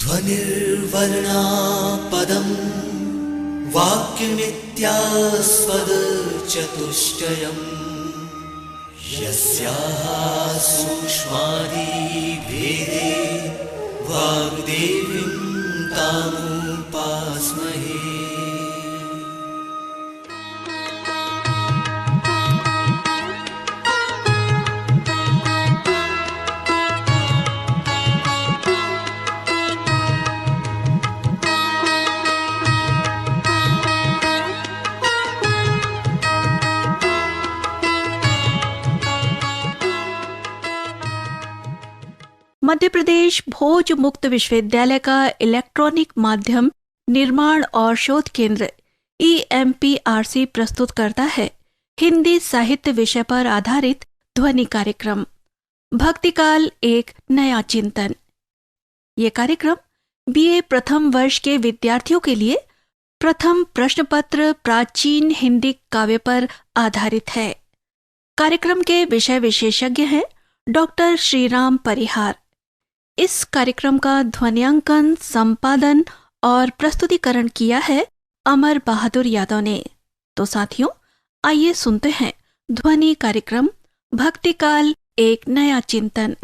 ध्वनिर्वर्णा पदं वाक्यमित्यास्पदचतुष्टयम् यस्याः सूक्ष्मादिभेदे वाग्देवीं तामुपास्महे। मध्य प्रदेश भोज मुक्त विश्वविद्यालय का इलेक्ट्रॉनिक माध्यम निर्माण और शोध केंद्र EMPRC प्रस्तुत करता है हिंदी साहित्य विषय पर आधारित ध्वनि कार्यक्रम भक्तिकाल एक नया चिंतन। ये कार्यक्रम BA प्रथम वर्ष के विद्यार्थियों के लिए प्रथम प्रश्न पत्र प्राचीन हिंदी काव्य पर आधारित है। कार्यक्रम के विषय विशेषज्ञ हैं डॉक्टर श्रीराम परिहार। इस कार्यक्रम का ध्वनियांकन, संपादन और प्रस्तुतिकरण किया है अमर बहादुर यादव ने। तो साथियों, आइए सुनते हैं ध्वनि कार्यक्रम भक्तिकाल एक नया चिंतन।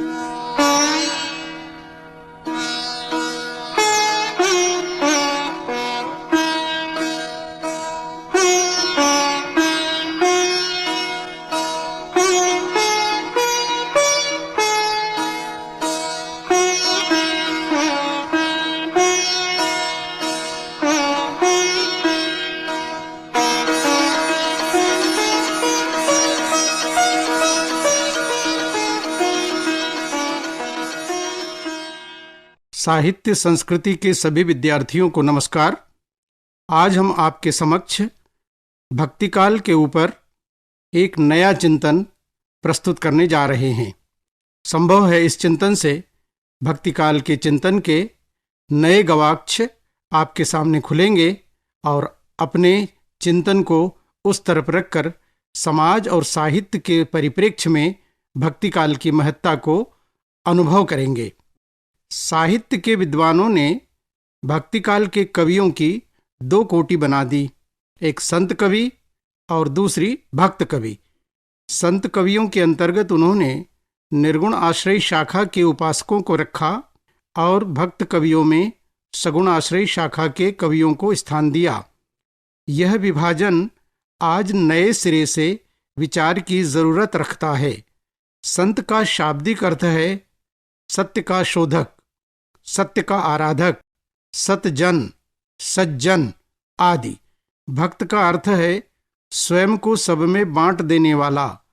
साहित्य संस्कृति के सभी विद्यार्थियों को नमस्कार। आज हम आपके समक्ष भक्तिकाल के ऊपर एक नया चिंतन प्रस्तुत करने जा रहे हैं। संभव है इस चिंतन से भक्तिकाल के चिंतन के नए गवाक्ष आपके सामने खुलेंगे और अपने चिंतन को उस तरफ रखकर समाज और साहित्य के परिप्रेक्ष्य में भक्तिकाल की महत्ता को अनुभव करेंगे। साहित्य के विद्वानों ने भक्तिकाल के कवियों की दो कोटि बना दी, एक संत कवि और दूसरी भक्त कवि। संत कवियों के अंतर्गत उन्होंने निर्गुण आश्रय शाखा के उपासकों को रखा और भक्त कवियों में सगुण आश्रय शाखा के कवियों को स्थान दिया। यह विभाजन आज नए सिरे से विचार की जरूरत रखता है। संत का शाब्दिक अर्थ है सत्य का शोधक, सत्य का आराधक, सतजन, सज्जन आदि। भक्त का अर्थ है स्वयं को सब में बांट देने वाला,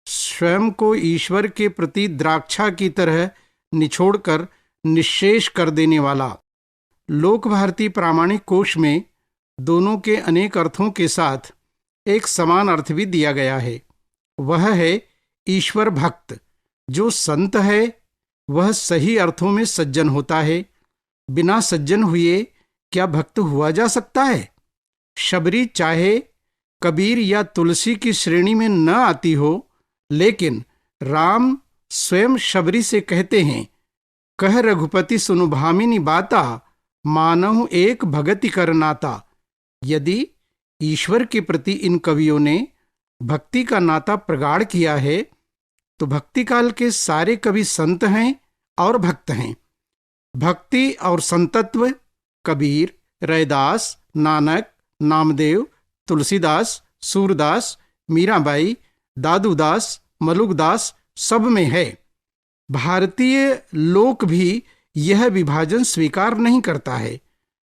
स्वयं को ईश्वर के प्रति द्राक्षा की तरह निछोड़कर निश्शेष कर देने वाला। लोक भारती प्रामाणिक कोश में दोनों के अनेक अर्थों के साथ एक समान अर्थ भी दिया गया है। वह है ईश्वर भक्त। जो संत है वह सही अर्थों में सज्जन होता है। बिना सज्जन हुए क्या भक्त हुआ जा सकता है? शबरी चाहे कबीर या तुलसी की श्रेणी में न आती हो, लेकिन राम स्वयं शबरी से कहते हैं, कह रघुपति सुनु भामिनी बाता, मानहु एक भगति कर नाता। यदि ईश्वर के प्रति इन कवियों ने भक्ति का नाता प्रगाढ़ किया है तो भक्तिकाल के सारे कवि संत हैं और भक्त हैं। भक्ति और संतत्व कबीर, रैदास, नानक, नामदेव, तुलसीदास, सूरदास, मीराबाई, दादूदास, मलुकदास सब में है। भारतीय लोक भी यह विभाजन स्वीकार नहीं करता है।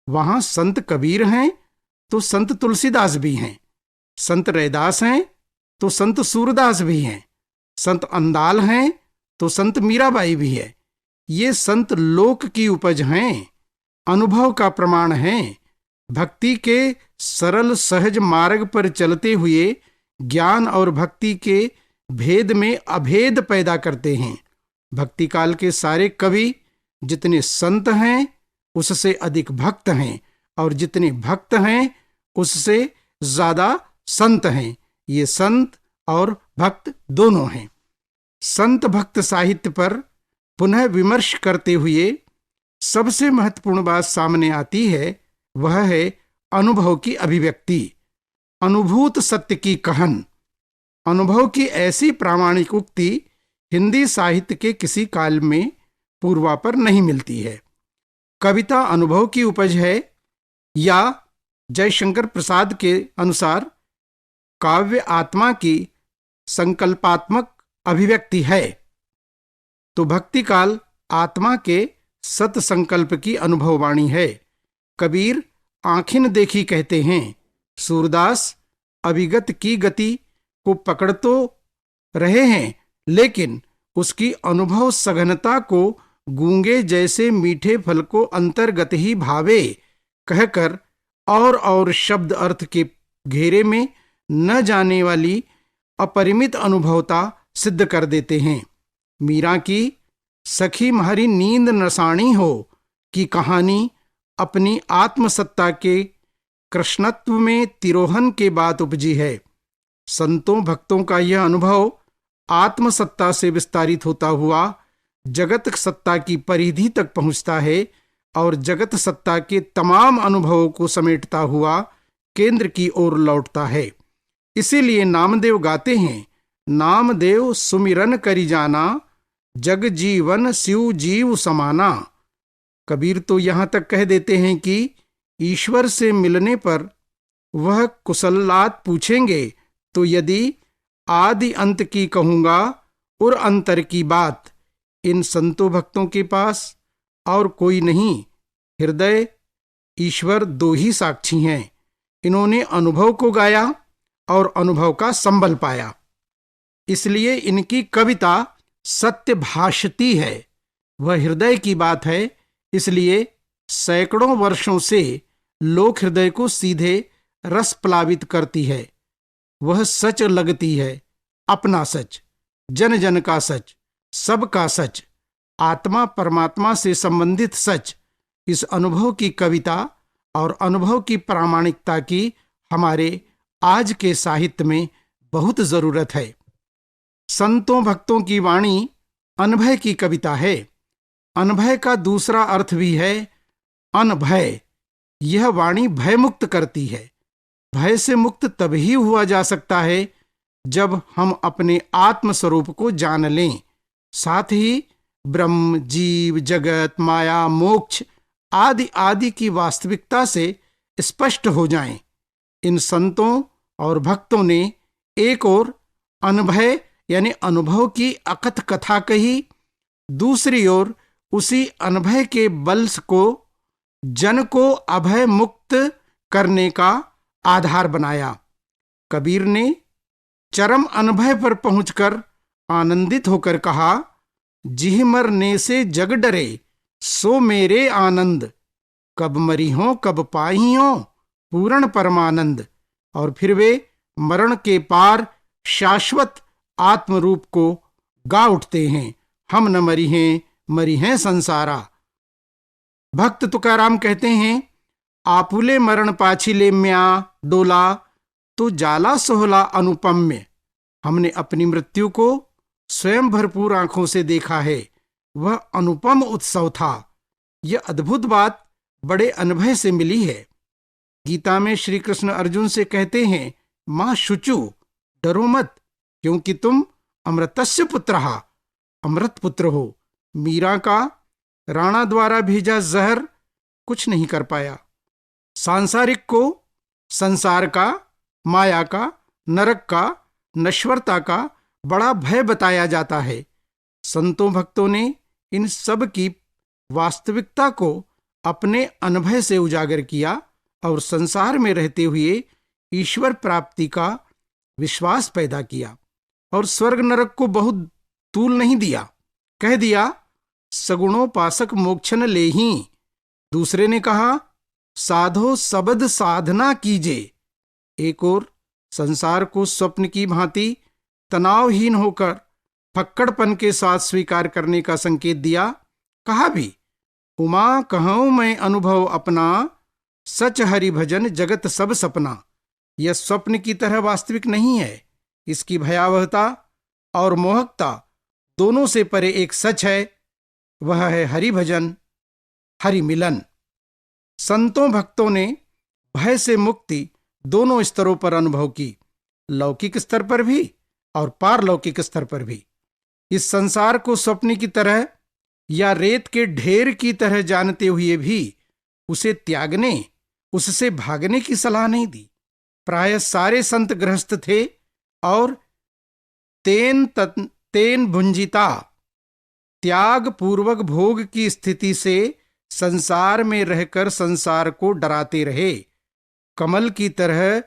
वहां संत कबीर हैं तो संत तुलसीदास भी हैं, संत रैदास हैं तो संत सूरदास भी हैं, संत अंदाल हैं तो संत मीराबाई भी है। ये संत लोक की उपज हैं, अनुभव का प्रमाण हैं। भक्ति के सरल सहज मार्ग पर चलते हुए ज्ञान और भक्ति के भेद में अभेद पैदा करते हैं। भक्तिकाल के सारे कवि जितने संत हैं उससे अधिक भक्त हैं, और जितने भक्त हैं उससे ज्यादा संत हैं। ये संत और भक्त दोनों हैं। संत भक्त साहित्य पर पुनः विमर्श करते हुए सबसे महत्वपूर्ण बात सामने आती है, वह है अनुभव की अभिव्यक्ति, अनुभूत सत्य की कहन। अनुभव की ऐसी प्रामाणिक उक्ति हिंदी साहित्य के किसी काल में पूर्वापर नहीं मिलती है। कविता अनुभव की उपज है, या जयशंकर प्रसाद के अनुसार काव्य आत्मा की संकल्पात्मक अभिव्यक्ति है, तो भक्ति काल आत्मा के सत संकल्प की अनुभववाणी है। कबीर आँखिन देखी कहते हैं, सूरदास अभिगत की गति को पकड़ तो रहे हैं, लेकिन उसकी अनुभव सघनता को गूंगे जैसे मीठे फल को अंतर्गत ही भावे कहकर और शब्द अर्थ के घेरे में न जाने वाली अपरिमित अनुभवता सिद्ध कर देते हैं। मीरा की सखी म्हारी नींद नसाणी हो की कहानी अपनी आत्मसत्ता के कृष्णत्व में तिरोहन के बाद उपजी है। संतों भक्तों का यह अनुभव आत्मसत्ता से विस्तारित होता हुआ जगत सत्ता की परिधि तक पहुंचता है और जगत सत्ता के तमाम अनुभवों को समेटता हुआ केंद्र की ओर लौटता है। इसीलिए नामदेव गाते हैं, नामदेव सुमिरन करी जाना, जग जीवन शिव जीव समाना। कबीर तो यहाँ तक कह देते हैं कि ईश्वर से मिलने पर वह कुशलात पूछेंगे, तो यदि आदि अंत की कहूँगा और अंतर की बात। इन संतों भक्तों के पास और कोई नहीं, हृदय ईश्वर दो ही साक्षी हैं। इन्होंने अनुभव को गाया और अनुभव का संबल पाया, इसलिए इनकी कविता सत्य भाषती है। वह हृदय की बात है, इसलिए सैकड़ों वर्षों से लोक हृदय को सीधे रस प्लावित करती है। वह सच लगती है, अपना सच, जन जन का सच, सबका सच, आत्मा परमात्मा से संबंधित सच। इस अनुभव की कविता और अनुभव की प्रामाणिकता की हमारे आज के साहित्य में बहुत जरूरत है। संतों भक्तों की वाणी अनभय की कविता है। अनभय का दूसरा अर्थ भी है अनभय। यह वाणी भय मुक्त करती है। भय से मुक्त तभी हुआ जा सकता है जब हम अपने आत्म स्वरूप को जान लें, साथ ही ब्रह्म, जीव, जगत, माया, मोक्ष आदि आदि की वास्तविकता से स्पष्ट हो जाएं। इन संतों और भक्तों ने एक और अनभय यानी अनुभव की अकथ कथा कही, दूसरी ओर उसी अनभय के बल को जन को अभय मुक्त करने का आधार बनाया। कबीर ने चरम अनभय पर पहुंचकर आनंदित होकर कहा, जिह मरने से जग डरे सो मेरे आनंद, कब मरी हो कब पाई हो पूर्ण परमानंद। और फिर वे मरण के पार शाश्वत आत्मरूप को गा उठते हैं, हम न मरी हैं संसारा। भक्त तुकाराम कहते हैं, आपुले मरण पाछिले म्या डोला तो जाला सोहला अनुपम्य। हमने अपनी मृत्यु को स्वयं भरपूर आंखों से देखा है, वह अनुपम उत्सव था। यह अद्भुत बात बड़े अनुभव से मिली है। गीता में श्री कृष्ण अर्जुन से कहते हैं, मां शुचु डरो मत, क्योंकि तुम अमृतस्य पुत्रः, अमृत पुत्र हो। मीरा का राणा द्वारा भेजा जहर कुछ नहीं कर पाया। सांसारिक को संसार का, माया का, नरक का, नश्वरता का बड़ा भय बताया जाता है। संतों भक्तों ने इन सब की वास्तविकता को अपने अनुभव से उजागर किया और संसार में रहते हुए ईश्वर प्राप्ति का विश्वास पैदा किया और स्वर्ग नरक को बहुत तूल नहीं दिया। कह दिया, सगुणोपासक मोक्षन लेही। दूसरे ने कहा, साधो सबद साधना कीजे। एक और संसार को स्वप्न की भांति तनावहीन होकर फक्कड़पन के साथ स्वीकार करने का संकेत दिया। कहा भी, उमा कहूं मैं अनुभव अपना, सच हरि भजन जगत सब सपना। यह स्वप्न की तरह वास्तविक नहीं है। इसकी भयावहता और मोहकता दोनों से परे एक सच है, वह है हरि भजन। हरि मिलन। संतों भक्तों ने भय से मुक्ति दोनों स्तरों पर अनुभव की, लौकिक स्तर पर भी और पारलौकिक स्तर पर भी। इस संसार को स्वप्न की तरह या रेत के ढेर की तरह जानते हुए भी उसे त्यागने, उससे भागने की सलाह नहीं दी। प्रायः सारे संत गृहस्थ थे और तेन भुंजिता, त्याग पूर्वक भोग की स्थिति से संसार में रहकर संसार को डराते रहे। कमल की तरह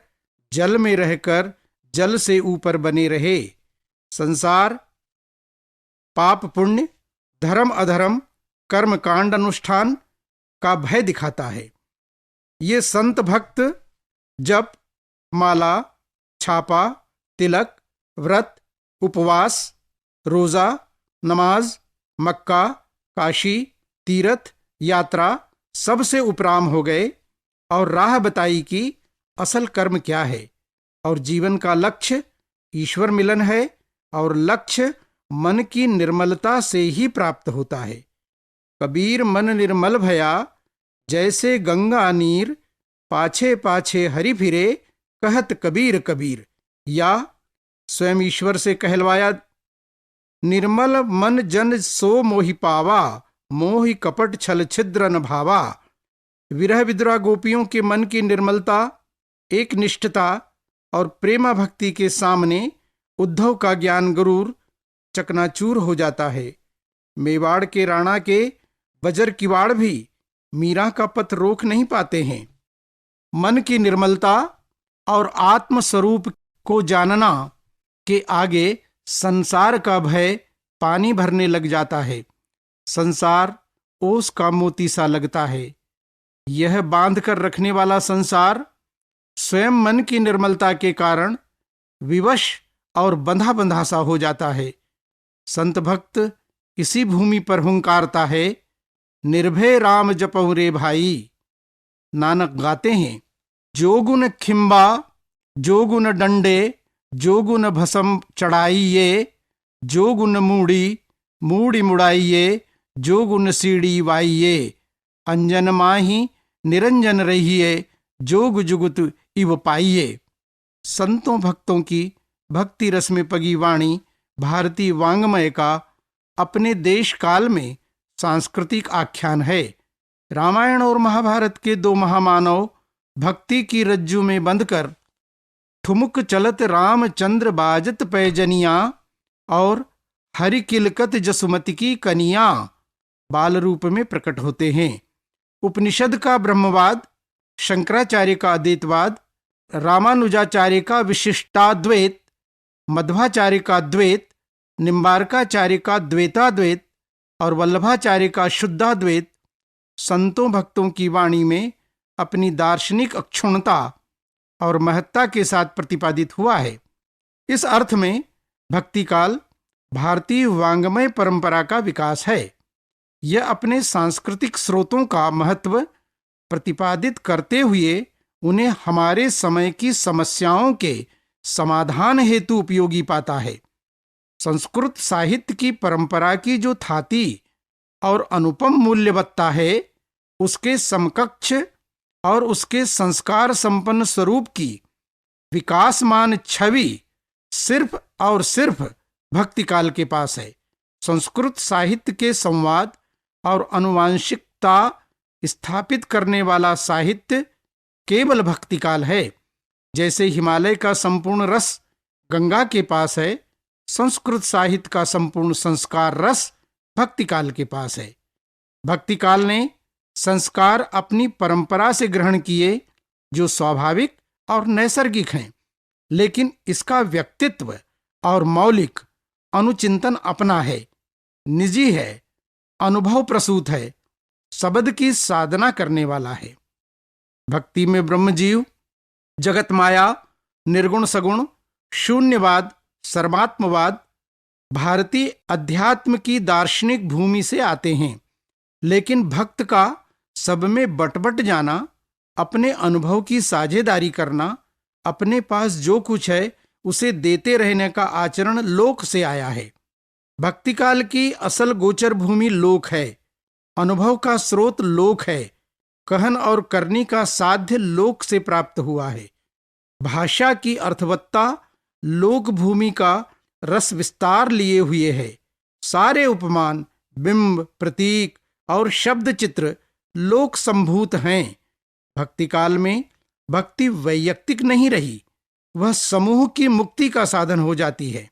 जल में रहकर जल से ऊपर बने रहे। संसार पाप पुण्य, धर्म अधर्म, कर्म कांड अनुष्ठान का भय दिखाता है। ये संत भक्त जप, माला, छापा, तिलक, व्रत, उपवास, रोजा, नमाज, मक्का, काशी, तीर्थ यात्रा सबसे उपराम हो गए और राह बताई कि असल कर्म क्या है और जीवन का लक्ष्य ईश्वर मिलन है और लक्ष्य मन की निर्मलता से ही प्राप्त होता है। कबीर मन निर्मल भया, जैसे गंगा नीर, पाछे पाछे हरि फिरे, कहत कबीर कबीर। या स्वयं ईश्वर से कहलवाया, निर्मल मन जन सो मोहि पावा, मोहि कपट छल छिद्र न भावा। विरह विद्रोह गोपियों के मन की निर्मलता, एक निष्ठता और प्रेमा भक्ति के सामने उद्धव का ज्ञान गुरूर चकनाचूर हो जाता है। मेवाड़ के राणा के बजर किवाड़ भी मीरा का पथ रोक नहीं पाते हैं। मन की निर्मलता और आत्म स्वरूप को जानना के आगे संसार का भय पानी भरने लग जाता है। संसार ओस का मोती सा लगता है। यह बांध कर रखने वाला संसार स्वयं मन की निर्मलता के कारण विवश और बंधा बंधा सा हो जाता है। संत भक्त इसी भूमि पर हुंकारता है, निर्भय राम जपऊं रे भाई। नानक गाते हैं, जो गुण खिंबा, जो गुण डंडे, जो गुण भसम चढ़ाइये, जो गुण मूड़ी, मूड़ी मुड़ाइये, जो गुण सीढ़ी वाइये। अंजन माही निरंजन रहिए, जोग जुगुत इव पाइये। संतों भक्तों की भक्ति रस में पगी वाणी भारतीय वांग्मय का अपने देश काल में सांस्कृतिक आख्यान है। रामायण और महाभारत के दो महामानव भक्ति की रज्जू में बंधकर ठुमुक चलत रामचंद्र बाजत पैजनिया और हरि किलकत जसुमति की कनिया बाल रूप में प्रकट होते हैं। उपनिषद का ब्रह्मवाद, शंकराचार्य का अद्वैतवाद, रामानुजाचार्य का विशिष्टाद्वैत, मध्वाचार्य का द्वैत, निम्बारकाचार्य का द्वैताद्वैत और वल्लभाचार्य का शुद्धाद्वैत संतों भक्तों की वाणी में अपनी दार्शनिक अक्षुण्णता और महत्ता के साथ प्रतिपादित हुआ है। इस अर्थ में भक्ति काल भारतीय वांग्मय परंपरा का विकास है। यह अपने सांस्कृतिक स्रोतों का महत्व प्रतिपादित करते हुए उन्हें हमारे समय की समस्याओं के समाधान हेतु उपयोगी पाता है। संस्कृत साहित्य की परंपरा की जो थाती और अनुपम मूल्यवत्ता है, उसके समकक्ष और उसके संस्कार संपन्न स्वरूप की विकासमान छवि सिर्फ और सिर्फ भक्ति काल के पास है। संस्कृत साहित्य के संवाद और अनुवांशिकता स्थापित करने वाला साहित्य केवल भक्ति काल है। जैसे हिमालय का संपूर्ण रस गंगा के पास है, संस्कृत साहित्य का संपूर्ण संस्कार रस भक्ति काल के पास है। भक्ति काल ने संस्कार अपनी परंपरा से ग्रहण किए जो स्वाभाविक और नैसर्गिक हैं, लेकिन इसका व्यक्तित्व और मौलिक अनुचिंतन अपना है, निजी है, अनुभव प्रसूत है, शब्द की साधना करने वाला है। भक्ति में ब्रह्म जीव, जगत माया, निर्गुण सगुण, शून्यवाद, सर्वात्मवाद भारतीय अध्यात्म की दार्शनिक भूमि से आते हैं, लेकिन भक्त का सब में बटबट जाना, अपने अनुभव की साझेदारी करना, अपने पास जो कुछ है उसे देते रहने का आचरण लोक से आया है। भक्ति काल की असल गोचर भूमि लोक है अनुभव का स्रोत लोक है। कहन और करनी का साध्य लोक से प्राप्त हुआ है। भाषा की अर्थवत्ता लोक भूमि का रस विस्तार लिए हुए है। सारे उपमान, बिंब, प्रतीक और शब्द चित्र लोक संभूत हैं। भक्ति काल में भक्ति वैयक्तिक नहीं रही, वह समूह की मुक्ति का साधन हो जाती है।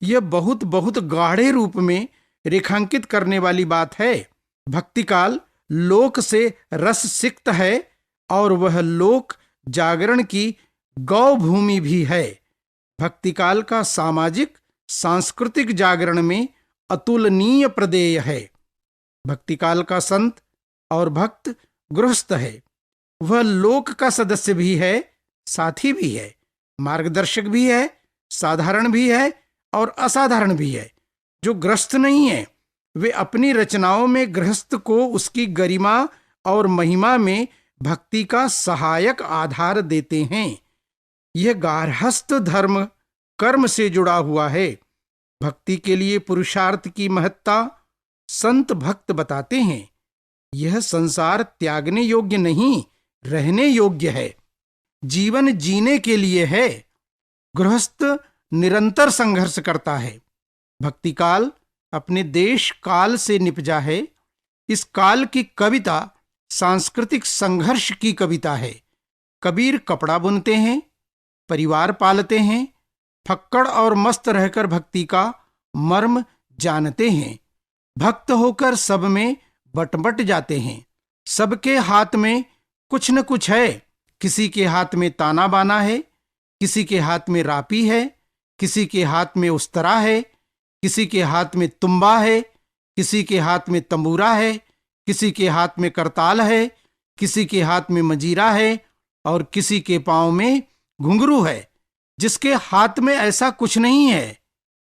यह बहुत बहुत गाढ़े रूप में रेखांकित करने वाली बात है। भक्ति काल लोक से रस सिक्त है और वह लोक जागरण की गौ भूमि भी है। भक्ति काल का सामाजिक सांस्कृतिक जागरण में अतुलनीय प्रदेय है। भक्ति काल का संत और भक्त गृहस्थ है। वह लोक का सदस्य भी है, साथी भी है, मार्गदर्शक भी है, साधारण भी है और असाधारण भी है। जो गृहस्थ नहीं है वे अपनी रचनाओं में गृहस्थ को उसकी गरिमा और महिमा में भक्ति का सहायक आधार देते हैं। यह गार्हस्थ धर्म कर्म से जुड़ा हुआ है। भक्ति के लिए पुरुषार्थ की महत्ता संत भक्त बताते हैं। यह संसार त्यागने योग्य नहीं, रहने योग्य है, जीवन जीने के लिए है। गृहस्थ निरंतर संघर्ष करता है। भक्ति काल अपने देश काल से निपजा है। इस काल की कविता सांस्कृतिक संघर्ष की कविता है। कबीर कपड़ा बुनते हैं, परिवार पालते हैं, फक्कड़ और मस्त रहकर भक्ति का मर्म जानते हैं। भक्त होकर सब में बट जाते हैं। सबके हाथ में कुछ न कुछ है। किसी के हाथ में ताना बाना है, किसी के हाथ में रापी है, किसी के हाथ में उस्तरा है, किसी के हाथ में तुम्बा है, किसी के हाथ में तंबूरा है, किसी के हाथ में करताल है, किसी के हाथ में मजीरा है और किसी के पांव में घुंघरू है। जिसके हाथ में ऐसा कुछ नहीं है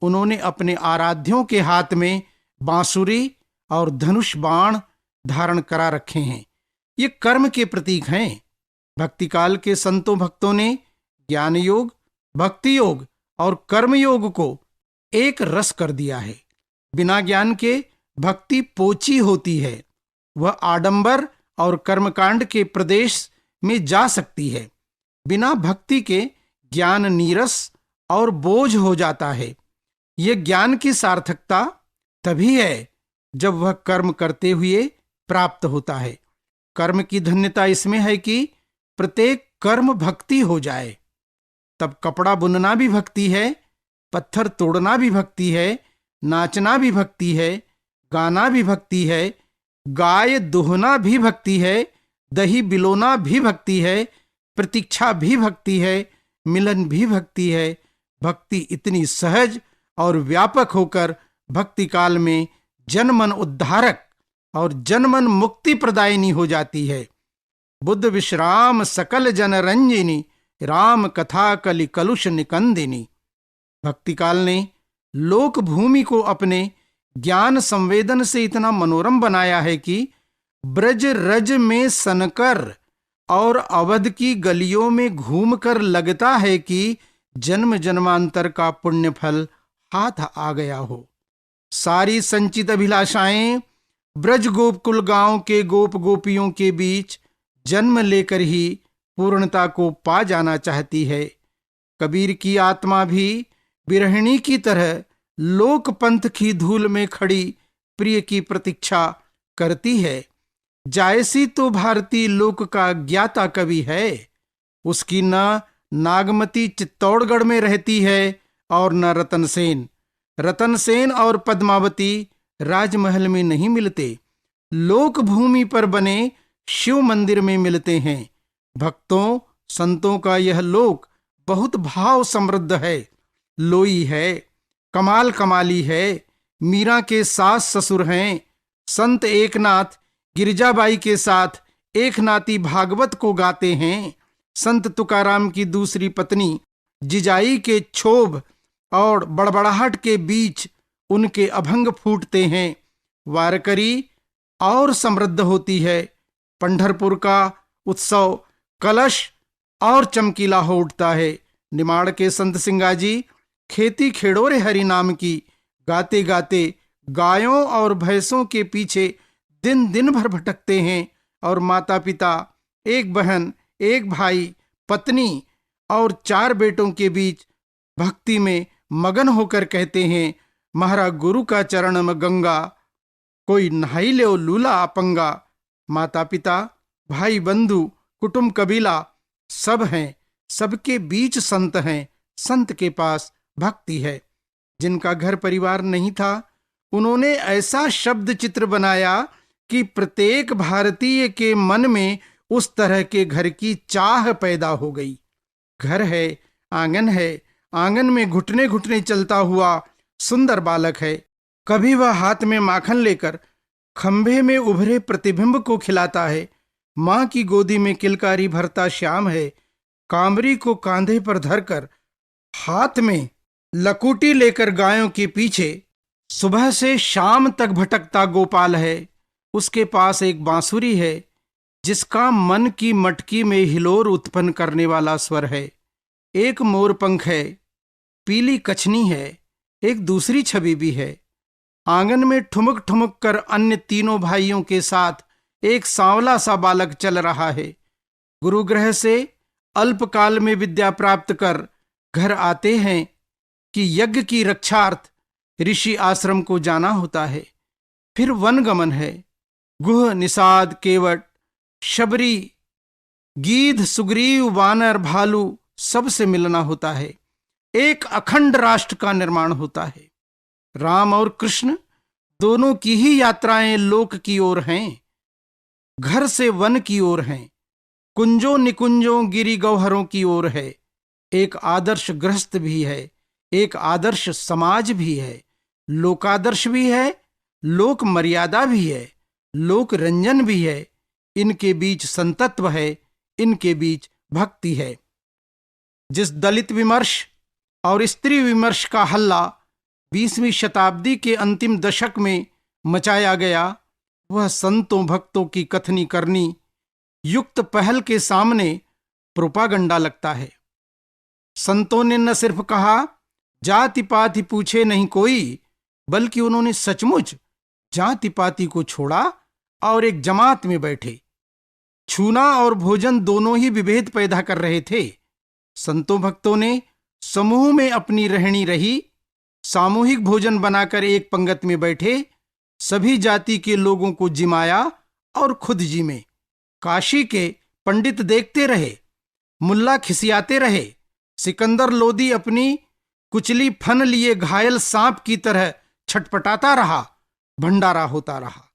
उन्होंने अपने आराध्यों के हाथ में बांसुरी और धनुष बाण धारण करा रखे हैं। ये कर्म के प्रतीक हैं। भक्ति काल के संतों भक्तों ने ज्ञान योग, भक्ति योग और कर्म योग को एक रस कर दिया है। बिना ज्ञान के भक्ति पोची होती है। वह आडंबर और कर्मकांड के प्रदेश में जा सकती है। बिना भक्ति के ज्ञान नीरस और बोझ हो जाता है। यह ज्ञान की सार्थकता तभी है जब वह कर्म करते हुए प्राप्त होता है। कर्म की धन्यता इसमें है कि प्रत्येक कर्म भक्ति हो जाए। तब कपड़ा बुनना भी भक्ति है, पत्थर तोड़ना भी भक्ति है, नाचना भी भक्ति है, गाना भी भक्ति है, गाय दुहना भी भक्ति है, दही बिलोना भी भक्ति है, प्रतीक्षा भी भक्ति है, मिलन भी भक्ति है। भक्ति इतनी सहज और व्यापक होकर भक्ति काल में जनमन उद्धारक और जनमन मुक्ति प्रदायिनी हो जाती है। बुद्ध विश्राम सकल जन रंजिनी, राम कथा कलि कलुष निकंदिनी। भक्ति काल ने लोक भूमि को अपने ज्ञान संवेदन से इतना मनोरम बनाया है कि ब्रज रज में सनकर और अवध की गलियों में घूमकर लगता है कि जन्म जन्मांतर का पुण्य फल हाथ आ गया हो। सारी संचित अभिलाषाएं ब्रज गोपकुल गांव के गोप गोपियों के बीच जन्म लेकर ही पूर्णता को पा जाना चाहती है। कबीर की आत्मा भी बिरहिणी की तरह लोक पंथ की धूल में खड़ी प्रिय की प्रतीक्षा करती है। जायसी तो भारतीय लोक का ज्ञाता कवि है। उसकी न नागमती चित्तौड़गढ़ में रहती है और न रतन सेन। रतन सेन और पद्मावती राजमहल में नहीं मिलते, लोक भूमि पर बने शिव मंदिर में मिलते हैं। भक्तों संतों का यह लोक बहुत भाव समृद्ध है, लोई है, कमाल कमाली है। मीरा के सास ससुर हैं। संत एकनाथ गिरिजाबाई के साथ एक नाती भागवत को गाते हैं। संत तुकाराम की दूसरी पत्नी जिजाई के क्षोभ और बड़बड़ाहट के बीच उनके अभंग फूटते हैं। वारकरी और समृद्ध होती है। पंढरपुर का उत्सव कलश और चमकीला हो उठता है। निमाड़ के संत सिंगाजी खेती खेड़ोरे हरि नाम की गाते गाते गायों और भैंसों के पीछे दिन दिन भर भटकते हैं और माता पिता, एक बहन, एक भाई, पत्नी और 4 बेटों के बीच भक्ति में मगन होकर कहते हैं, महाराज गुरु का चरण में गंगा, कोई नहाई ले लूला अपंगा। माता पिता, भाई बंधु, कुटुंब कबीला सब हैं, सबके बीच संत हैं, संत के पास भक्ति है। जिनका घर परिवार नहीं था, उन्होंने ऐसा शब्द चित्र बनाया कि प्रत्येक भारतीय के मन में उस तरह के घर की चाह पैदा हो गई। घर है, आंगन में घुटने घुटने चलता हुआ सुंदर बालक है। कभी वह हाथ में माखन लेकर खंभे में उभरे प्रतिबिंब को खिलाता है। माँ की गोदी में किलकारी भरता श्याम है। कामरी को कांधे पर धरकर हाथ में लकुटी लेकर गायों के पीछे सुबह से शाम तक भटकता गोपाल है। उसके पास एक बांसुरी है जिसका मन की मटकी में हिलोर उत्पन्न करने वाला स्वर है। एक मोरपंख है, पीली कछनी है, एक दूसरी छवि भी है। आंगन में ठुमक ठुमक कर अन्य तीनों भाइयों के साथ एक सांवला सा बालक चल रहा है। गुरुगृह से अल्पकाल में विद्या प्राप्त कर घर आते हैं कि यज्ञ की रक्षार्थ ऋषि आश्रम को जाना होता है। फिर वनगमन है। गुह, निषाद, केवट, शबरी, गीध, सुग्रीव, वानर, भालू सबसे मिलना होता है। एक अखंड राष्ट्र का निर्माण होता है। राम और कृष्ण दोनों की ही यात्राएं लोक की ओर हैं, घर से वन की ओर हैं, कुंजों निकुंजों गिरी गौहरों की ओर है। एक आदर्श गृहस्थ भी है, एक आदर्श समाज भी है, लोकादर्श भी है, लोक मर्यादा भी है, लोक रंजन भी है। इनके बीच संतत्व है, इनके बीच भक्ति है। जिस दलित विमर्श और स्त्री विमर्श का हल्ला 20वीं शताब्दी के अंतिम दशक में मचाया गया, वह संतों भक्तों की कथनी करनी युक्त पहल के सामने प्रोपागंडा लगता है। संतों ने न सिर्फ कहा जाति पाति पूछे नहीं कोई, बल्कि उन्होंने सचमुच जाति पाति को छोड़ा और एक जमात में बैठे। छूना और भोजन दोनों ही विभेद पैदा कर रहे थे। संतों भक्तों ने समूह में अपनी रहनी रही, सामूहिक भोजन बनाकर एक पंगत में बैठे, सभी जाति के लोगों को जिमाया और खुद जिमे। काशी के पंडित देखते रहे, मुल्ला खिसियाते रहे, सिकंदर लोदी अपनी कुचली फन लिए घायल सांप की तरह छटपटाता रहा, भंडारा होता रहा।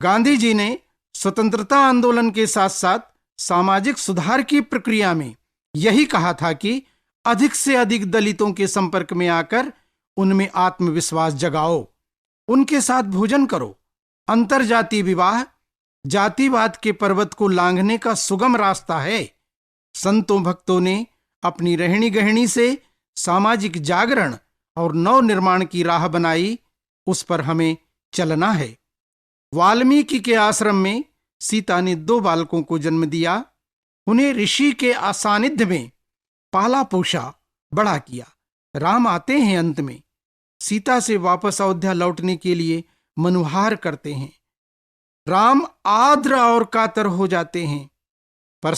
गांधी जी ने स्वतंत्रता आंदोलन के साथ साथ सामाजिक सुधार की प्रक्रिया में यही कहा था कि अधिक से अधिक दलितों के संपर्क में आकर उनमें आत्मविश्वास जगाओ, उनके साथ भोजन करो। अंतरजातीय विवाह जातिवाद के पर्वत को लांघने का सुगम रास्ता है। संतों भक्तों ने अपनी रहनी गहनी से सामाजिक जागरण और नव निर्माण की राह बनाई, उस पर हमें चलना है। वाल्मीकि के आश्रम में सीता ने 2 बालकों को जन्म दिया। उन्हें ऋषि के सानिध्य में पाला पोषा, बड़ा किया। राम आते हैं अंत में, सीता से वापस अयोध्या लौटने के लिए मनुहार करते हैं। राम आर्द्र और कातर हो जाते हैं, पर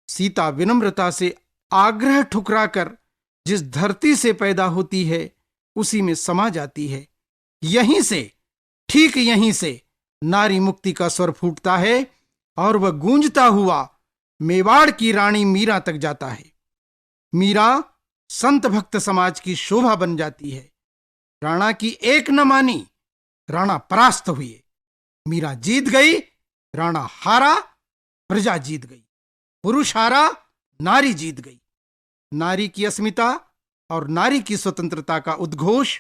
सीता विनम्रता से आग्रह ठुकराकर जिस धरती से पैदा होती है उसी में समा जाती है। ठीक यहीं से नारी मुक्ति का स्वर फूटता है और वह गूंजता हुआ मेवाड़ की रानी मीरा तक जाता है। मीरा संत भक्त समाज की शोभा बन जाती है। राणा की एक न मानी, राणा परास्त हुए। मीरा जीत गई, राणा हारा, प्रजा जीत गई। पुरुष हारा, नारी जीत गई। नारी की अस्मिता और नारी की स्वतंत्रता का उद्घोष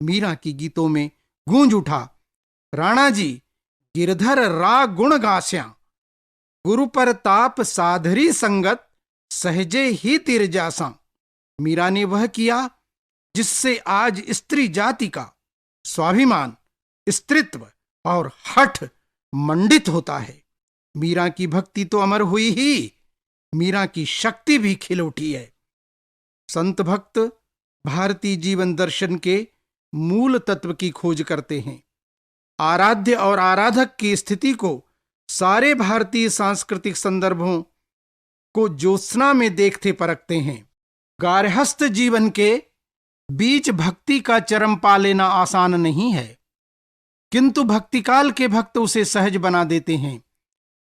मीरा की गीतों में गूंज उठा। राणा जी गिरधर रा गुण गास्या, गुरु पर ताप साधरी संगत, सहजे ही तिर जासा। मीरा ने वह किया जिससे आज स्त्री जाति का स्वाभिमान, स्त्रीत्व और हठ मंडित होता है। मीरा की भक्ति तो अमर हुई ही, मीरा की शक्ति भी खिल उठी है। संत भक्त भारतीय जीवन दर्शन के मूल तत्व की खोज करते हैं। आराध्य और आराधक की स्थिति को सारे भारतीय सांस्कृतिक संदर्भों को ज्योत्सना में देखते परखते हैं। गारहस्थ जीवन के बीच भक्ति का चरम पा लेना आसान नहीं है, किंतु भक्तिकाल के भक्त उसे सहज बना देते हैं।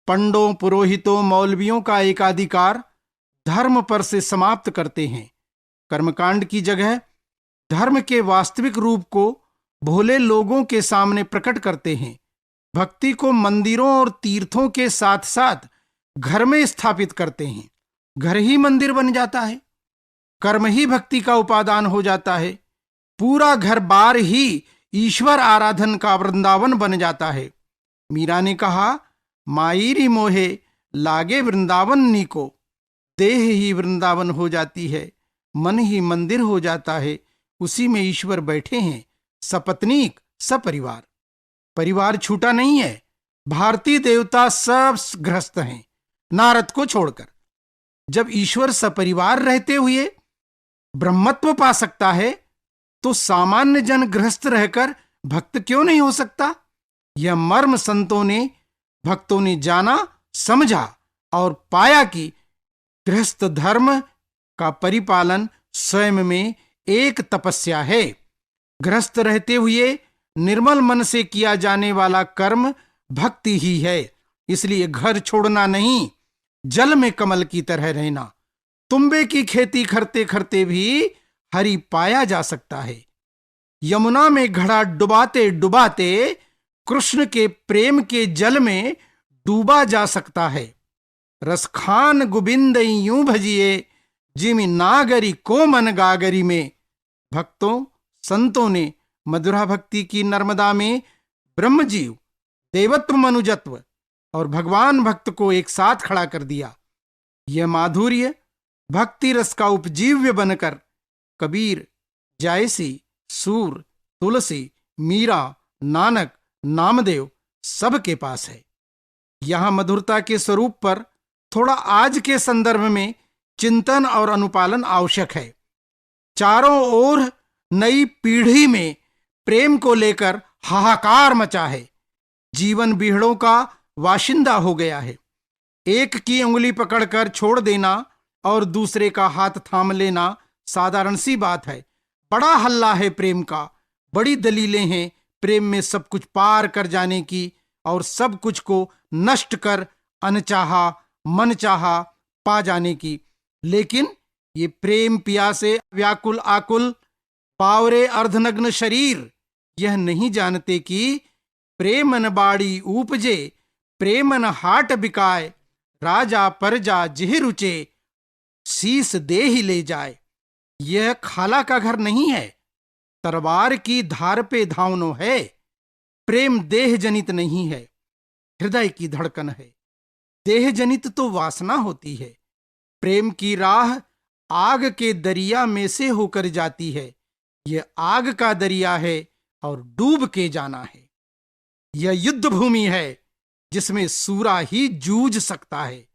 पंडों, पुरोहितों, मौलवियों का एकाधिकार धर्म पर से समाप्त करते हैं। कर्मकांड की जगह धर्म के वास्तविक रूप को भोले लोगों के सामने प्रकट करते हैं। भक्ति को मंदिरों और तीर्थों के साथ साथ घर में स्थापित करते हैं। घर ही मंदिर बन जाता है, कर्म ही भक्ति का उपादान हो जाता है, पूरा घर बार ही ईश्वर आराधन का वृंदावन बन जाता है। मीरा ने कहा, माईरी मोहे लागे वृंदावन नीको, देह ही वृंदावन हो जाती है, मन ही मंदिर हो जाता है, उसी में ईश्वर बैठे हैं, सपत्नीक सपरिवार। परिवार छूटा नहीं है। भारतीय देवता सब गृहस्थ हैं, नारद को छोड़कर। जब ईश्वर सपरिवार रहते हुए ब्रह्मत्व पा सकता है, तो सामान्य जन गृहस्थ रहकर भक्त क्यों नहीं हो सकता? यह मर्म संतों ने, भक्तों ने जाना, समझा और पाया कि गृहस्थ धर्म का परिपालन स्वयं में एक तपस्या है। गृहस्थ रहते हुए निर्मल मन से किया जाने वाला कर्म भक्ति ही है। इसलिए घर छोड़ना नहीं, जल में कमल की तरह रहना। तुम्बे की खेती करते करते भी हरि पाया जा सकता है। यमुना में घड़ा डुबाते डुबाते कृष्ण के प्रेम के जल में डूबा जा सकता है। रसखान गोविंद यूं भजिए, जिमि नागरी को मन गागरी में। भक्तों, संतों ने मधुरा भक्ति की नर्मदा में ब्रह्मजीव, देवत्व, मनुजत्व और भगवान भक्त को एक साथ खड़ा कर दिया। यह माधुर्य भक्ति रस का उपजीव्य बनकर कबीर, जायसी, सूर, तुलसी, मीरा, नानक, नामदेव सबके पास है। यहां मधुरता के स्वरूप पर थोड़ा आज के संदर्भ में चिंतन और अनुपालन आवश्यक है। चारों ओर नई पीढ़ी में प्रेम को लेकर हाहाकार मचा है। जीवन बीहड़ों का वाशिंदा हो गया है। एक की उंगली पकड़कर छोड़ देना और दूसरे का हाथ थाम लेना साधारण सी बात है। बड़ा हल्ला है प्रेम का, बड़ी दलीलें हैं प्रेम में सब कुछ पार कर जाने की और सब कुछ को नष्ट कर अनचाहा मनचाहा पा जाने की। लेकिन ये प्रेम पियासे व्याकुल आकुल पावरे अर्धनग्न शरीर यह नहीं जानते कि प्रेमन बाड़ी उपजे, प्रेमन हाट बिकाए, राजा परजा जिह रुचे, शीस दे ही ले जाए। यह खाला का घर नहीं है, तलवार की धार पे धावनो है। प्रेम देह जनित नहीं है, हृदय की धड़कन है। देह जनित तो वासना होती है। प्रेम की राह आग के दरिया में से होकर जाती है। यह आग का दरिया है और डूब के जाना है। यह युद्ध भूमि है जिसमें सूरा ही जूझ सकता है,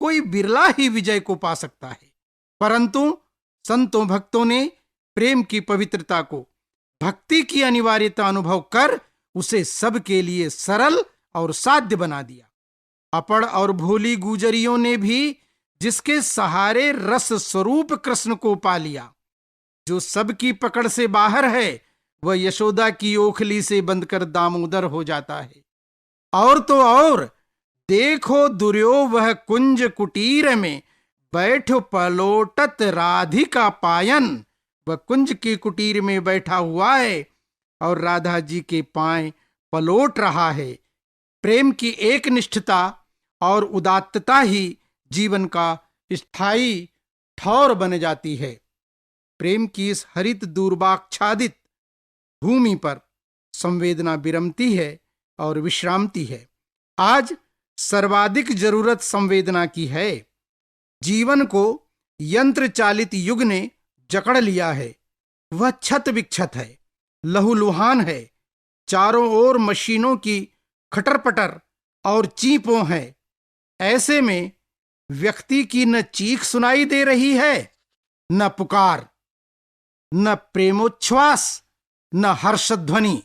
कोई बिरला ही विजय को पा सकता है। परंतु संतों भक्तों ने प्रेम की पवित्रता को, भक्ति की अनिवार्यता अनुभव कर उसे सबके लिए सरल और साध्य बना दिया। अपड़ और भोली गुजरियों ने भी जिसके सहारे रस स्वरूप कृष्ण को पा लिया। जो सबकी पकड़ से बाहर है वह यशोदा की ओखली से बंधकर दामोदर हो जाता है। और तो और देखो दुर्यो वह कुंज कुटीर में बैठो पलोटत राधिका पायन। वह कुंज की कुटीर में बैठा हुआ है और राधा जी के पांय पलोट रहा है। प्रेम की एक निष्ठता और उदात्तता ही जीवन का स्थायी ठौर बन जाती है। प्रेम की इस हरित दूर्वाच्छादित भूमि पर संवेदना विरमती है और विश्रामती है। आज सर्वाधिक जरूरत संवेदना की है। जीवन को यंत्र चालित युग ने जकड़ लिया है। वह छत विक्षत है, लहूलुहान है। चारों ओर मशीनों की खटरपटर और चींपों है। ऐसे में व्यक्ति की न चीख सुनाई दे रही है, न पुकार, न प्रेमोच्छ्वास, न हर्षध्वनि।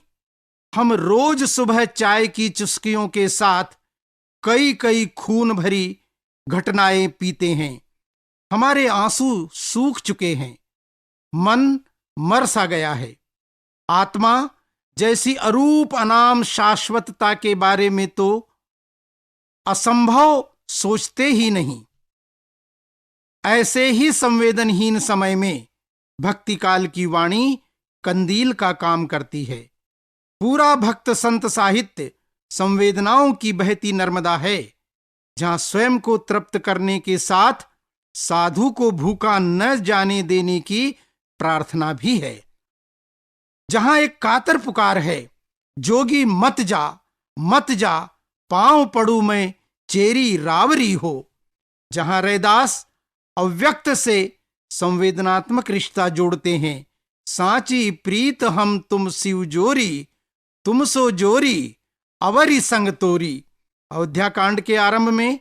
हम रोज सुबह चाय की चुस्कियों के साथ कई कई खून भरी घटनाएं पीते हैं। हमारे आंसू सूख चुके हैं, मन मर सा गया है। आत्मा जैसी अरूप अनाम शाश्वतता के बारे में तो असंभव सोचते ही नहीं। ऐसे ही संवेदनहीन समय में भक्ति काल की वाणी कंदील का काम करती है। पूरा भक्त संत साहित्य संवेदनाओं की बहती नर्मदा है, जहां स्वयं को तृप्त करने के साथ साधु को भूखा न जाने देने की प्रार्थना भी है। जहां एक कातर पुकार है, जोगी मत जा मत जा, पांव पड़ू मैं चेरी रावरी हो। जहां रैदास अव्यक्त से संवेदनात्मक रिश्ता जोड़ते हैं, सांची प्रीत हम तुम शिव जोरी, तुम सो जोरी अवरी संग तोरी। अयोध्या कांड के आरंभ में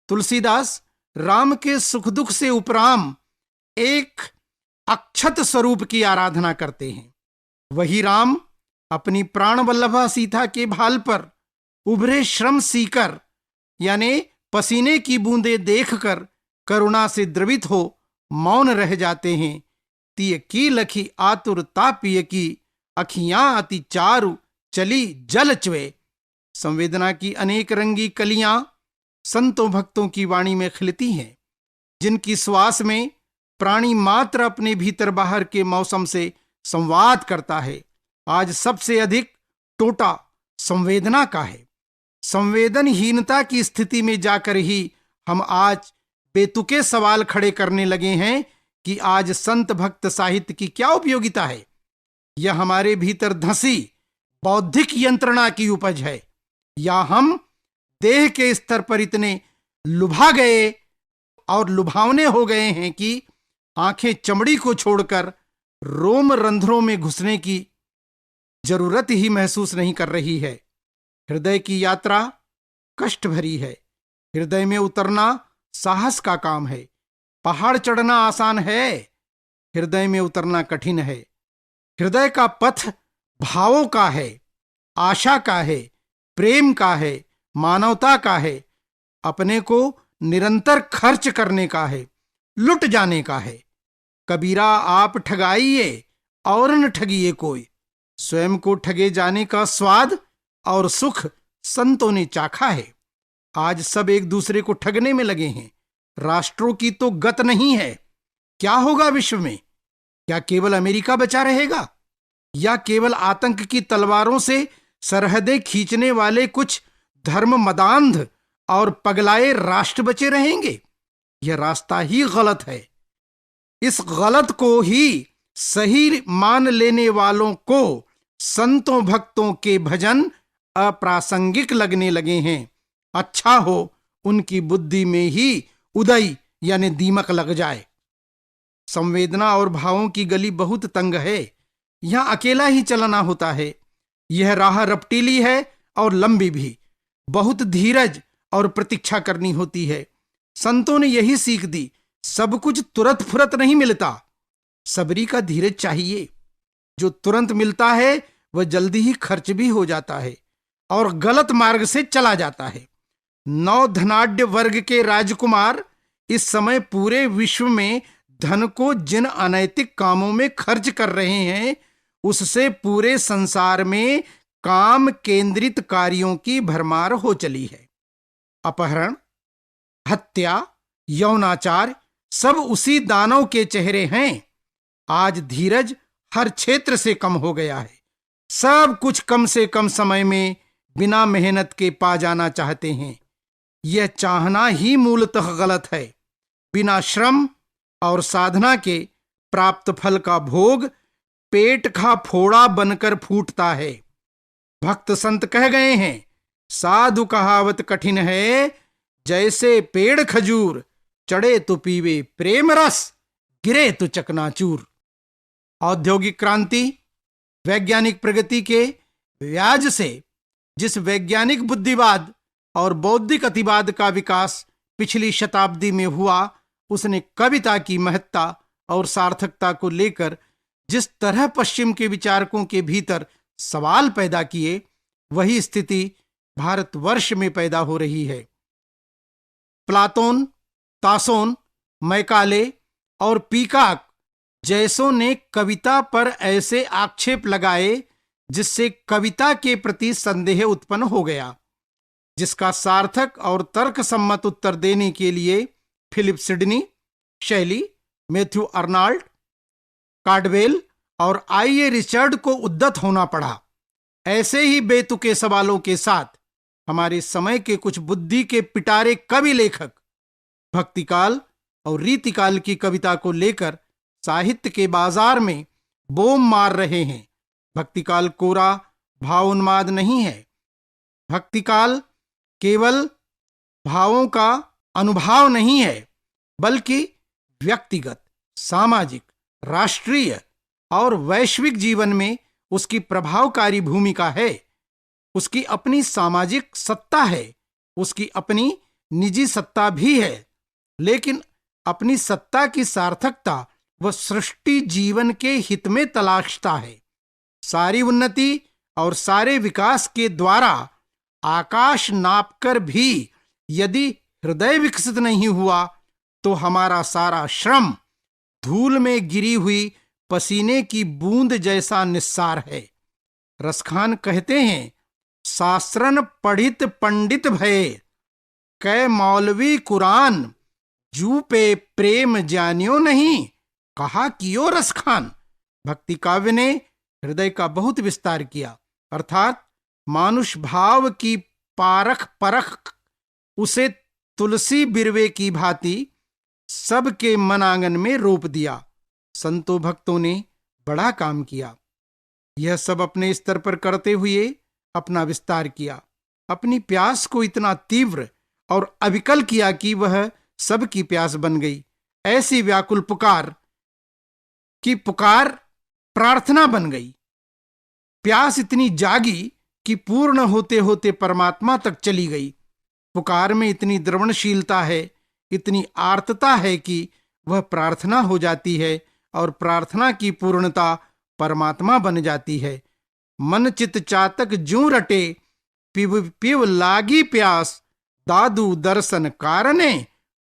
तुलसीदास राम के सुख दुख से उपराम एक अक्षत स्वरूप की आराधना करते हैं। वही राम अपनी प्राण वल्लभा सीता के भाल पर उभरे श्रम सीकर यानी पसीने की बूंदें देखकर करुणा से द्रवित हो मौन रह जाते हैं। तिय की लखी आतुर तापिय की, अखियां अति चारु चली जल चुए। संवेदना की अनेक रंगी कलियां संतों भक्तों की वाणी में खिलती हैं, जिनकी श्वास में प्राणी मात्र अपने भीतर बाहर के मौसम से संवाद करता है। आज सबसे अधिक टोटा संवेदना का है। संवेदनहीनता की स्थिति में जाकर ही हम आज बेतुके सवाल खड़े करने लगे हैं कि आज संत भक्त साहित्य की क्या उपयोगिता है। यह हमारे भीतर धंसी बौद्धिक यंत्रणा की उपज है, या हम देह के स्तर पर इतने लुभा गए और लुभावने हो गए हैं कि आंखें चमड़ी को छोड़कर रोम रंध्रों में घुसने की जरूरत ही महसूस नहीं कर रही है। हृदय की यात्रा कष्ट भरी है। हृदय में उतरना साहस का काम है। पहाड़ चढ़ना आसान है, हृदय में उतरना कठिन है। हृदय का पथ भावों का है, आशा का है, प्रेम का है, मानवता का है, अपने को निरंतर खर्च करने का है, लुट जाने का है। कबीरा आप ठगाइए और न ठगिए कोई। स्वयं को ठगे जाने का स्वाद और सुख संतों ने चाखा है। आज सब एक दूसरे को ठगने में लगे हैं। राष्ट्रों की तो गत नहीं है। क्या होगा विश्व में? क्या केवल अमेरिका बचा रहेगा, या केवल आतंक की तलवारों से सरहदें खींचने वाले कुछ धर्म मदांध और पगलाए राष्ट्र बचे रहेंगे? यह रास्ता ही गलत है। इस गलत को ही सही मान लेने वालों को संतों भक्तों के भजन अप्रासंगिक लगने लगे हैं। अच्छा हो उनकी बुद्धि में ही उदय यानी दीमक लग जाए। संवेदना और भावों की गली बहुत तंग है, यहां अकेला ही चलना होता है। यह राह रपटीली है और लंबी भी। बहुत धीरज और प्रतीक्षा करनी होती है। संतों ने यही सीख दी। सब कुछ तुरंत फुरत नहीं मिलता, सबरी का धीरज चाहिए। जो तुरंत मिलता है वह जल्दी ही खर्च भी हो जाता है और गलत मार्ग से चला जाता है। नौ धनाढ्य वर्ग के राजकुमार इस समय पूरे विश्व में धन को जिन अनैतिक कामों में खर्च कर रहे हैं, उससे पूरे संसार में काम केंद्रित कार्यों की भरमार हो चली है। अपहरण, हत्या, यौनाचार सब उसी दानव के चेहरे हैं। आज धीरज हर क्षेत्र से कम हो गया है। सब कुछ कम से कम समय में बिना मेहनत के पा जाना चाहते हैं। यह चाहना ही मूलतः गलत है। बिना श्रम और साधना के प्राप्त फल का भोग पेट का फोड़ा बनकर फूटता है। भक्त संत कह गए हैं, साधु कहावत कठिन है, जैसे पेड़ खजूर, चढ़े तो पीवे प्रेम रस, गिरे तो चकनाचूर। औद्योगिक क्रांति, वैज्ञानिक प्रगति के व्याज से जिस वैज्ञानिक बुद्धिवाद और बौद्धिक अतिवाद का विकास पिछली शताब्दी में हुआ, उसने कविता की महत्ता और सार्थकता को लेकर जिस तरह पश्चिम के विचारकों के भीतर सवाल पैदा किए, वही स्थिति भारतवर्ष में पैदा हो रही है। प्लातोन, तासोन, मैकाले और पीकाक जैसों ने कविता पर ऐसे आक्षेप लगाए जिससे कविता के प्रति संदेह उत्पन्न हो गया, जिसका सार्थक और तर्कसम्मत उत्तर देने के लिए फिलिप सिडनी, शैली, मैथ्यू अर्नाल्ड, कार्डवेल और आई.ए. रिचर्ड को उद्यत होना पड़ा। ऐसे ही बेतुके सवालों के साथ हमारे समय के कुछ बुद्धि के पिटारे कवि लेखक भक्तिकाल और रीतिकाल की कविता को लेकर साहित्य के बाजार में बोम मार रहे हैं। भक्तिकाल कोरा भावोन्माद नहीं है। भक्तिकाल केवल भावों का अनुभाव नहीं है, बल्कि व्यक्तिगत, सामाजिक, राष्ट्रीय और वैश्विक जीवन में उसकी प्रभावकारी भूमिका है। उसकी अपनी सामाजिक सत्ता है, उसकी अपनी निजी सत्ता भी है, लेकिन अपनी सत्ता की सार्थकता वह सृष्टि जीवन के हित में तलाशता है। सारी उन्नति और सारे विकास के द्वारा आकाश नापकर भी यदि हृदय विकसित नहीं हुआ तो हमारा सारा श्रम धूल में गिरी हुई पसीने की बूंद जैसा निस्सार है। रसखान कहते हैं, शास्त्रन पढ़ित पंडित भये, कै मौलवी कुरान, जू पे प्रेम जानियो नहीं, कहा कियो रसखान। भक्ति काव्य ने हृदय का बहुत विस्तार किया, अर्थात मानुष भाव की पारख परख उसे तुलसी बिरवे की भांति सबके मन आंगन में रोप दिया। संतों भक्तों ने बड़ा काम किया। यह सब अपने स्तर पर करते हुए अपना विस्तार किया, अपनी प्यास को इतना तीव्र और अविकल किया कि वह सबकी प्यास बन गई। ऐसी व्याकुल पुकार की पुकार प्रार्थना बन गई। प्यास इतनी जागी कि पूर्ण होते होते परमात्मा तक चली गई। पुकार में इतनी द्रवणशीलता है, इतनी आर्तता है कि वह प्रार्थना हो जाती है और प्रार्थना की पूर्णता परमात्मा बन जाती है। मन चित चातक जूं रटे, पिव पिव लागी प्यास, दादू दर्शन कारणे,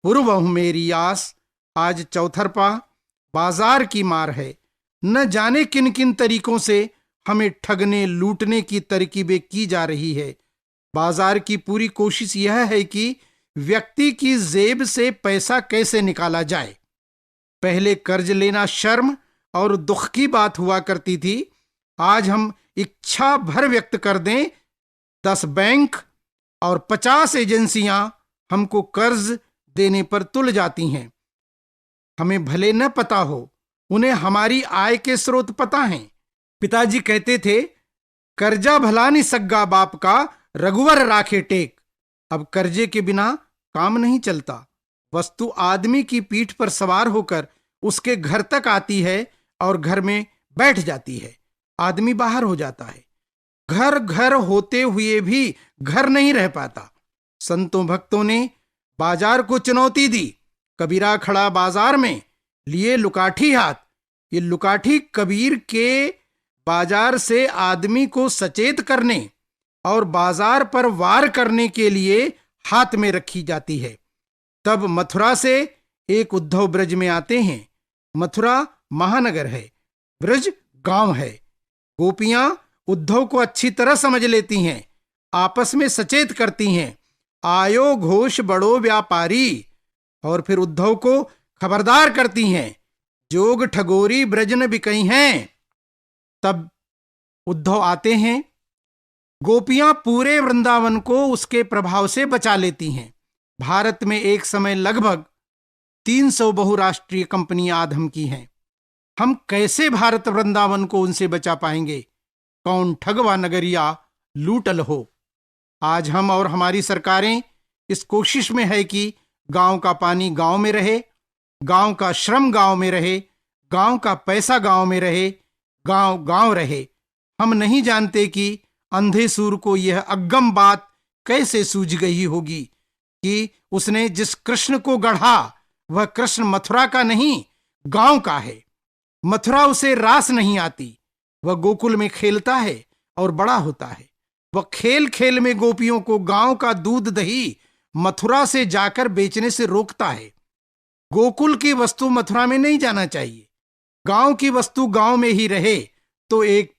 पूर्वहु मेरी आस। आज चौथरपा बाजार की मार है। न जाने किन किन तरीकों से हमें ठगने लूटने की तरकीबें की जा रही है। बाजार की पूरी कोशिश यह है कि व्यक्ति की जेब से पैसा कैसे निकाला जाए। पहले कर्ज लेना शर्म और दुख की बात हुआ करती थी। आज हम इच्छा भर व्यक्त कर दें, 10 बैंक और 50 एजेंसियां हमको कर्ज देने पर तुल जाती हैं। हमें भले न पता हो, उन्हें हमारी आय के स्रोत पता हैं। पिताजी कहते थे, कर्जा भला नि सग्गा बाप का, रघुवर राखे टेक। अब कर्जे के बिना काम नहीं चलता। वस्तु आदमी की पीठ पर सवार होकर उसके घर तक आती है और घर में बैठ जाती है। आदमी बाहर हो जाता है। घर घर होते हुए भी घर नहीं रह पाता। संतों भक्तों ने बाजार को चुनौती दी। कबीरा खड़ा बाजार में, लिए लुकाठी हाथ। ये लुकाठी कबीर के बाजार से आदमी को सचेत करने और बाजार पर वार करने के लिए हाथ में रखी जाती है। तब मथुरा से एक उद्धव ब्रज में आते हैं। मथुरा महानगर है, ब्रज गांव है। गोपियां उद्धव को अच्छी तरह समझ लेती हैं, आपस में सचेत करती हैं, आयो घोष बड़ो व्यापारी। और फिर उद्धव को खबरदार करती हैं, जोग ठगोरी ब्रज न बिकई हैं। तब उद्धव आते हैं। गोपियां पूरे वृंदावन को उसके प्रभाव से बचा लेती हैं। भारत में एक समय लगभग 300 बहुराष्ट्रीय कंपनियां आधम की हैं। हम कैसे भारत वृंदावन को उनसे बचा पाएंगे? कौन ठगवा नगरिया लूटल हो। आज हम और हमारी सरकारें इस कोशिश में है कि गांव का पानी गांव में रहे, गांव का श्रम गांव में रहे, गांव का पैसा गांव में रहे, गांव गांव रहे। हम नहीं जानते कि अंधे सूर को यह अगम बात कैसे सूझ गई होगी कि उसने जिस कृष्ण को गढ़ा वह कृष्ण मथुरा का नहीं, गांव का है। मथुरा उसे रास नहीं आती। वह गोकुल में खेलता है, और बड़ा होता है। वह खेल खेल में गोपियों को गांव का दूध दही मथुरा से जाकर बेचने से रोकता है। गोकुल की वस्तु मथुरा में नहीं जाना चाहिए। गांव की वस्तु गांव में ही रहे तो एक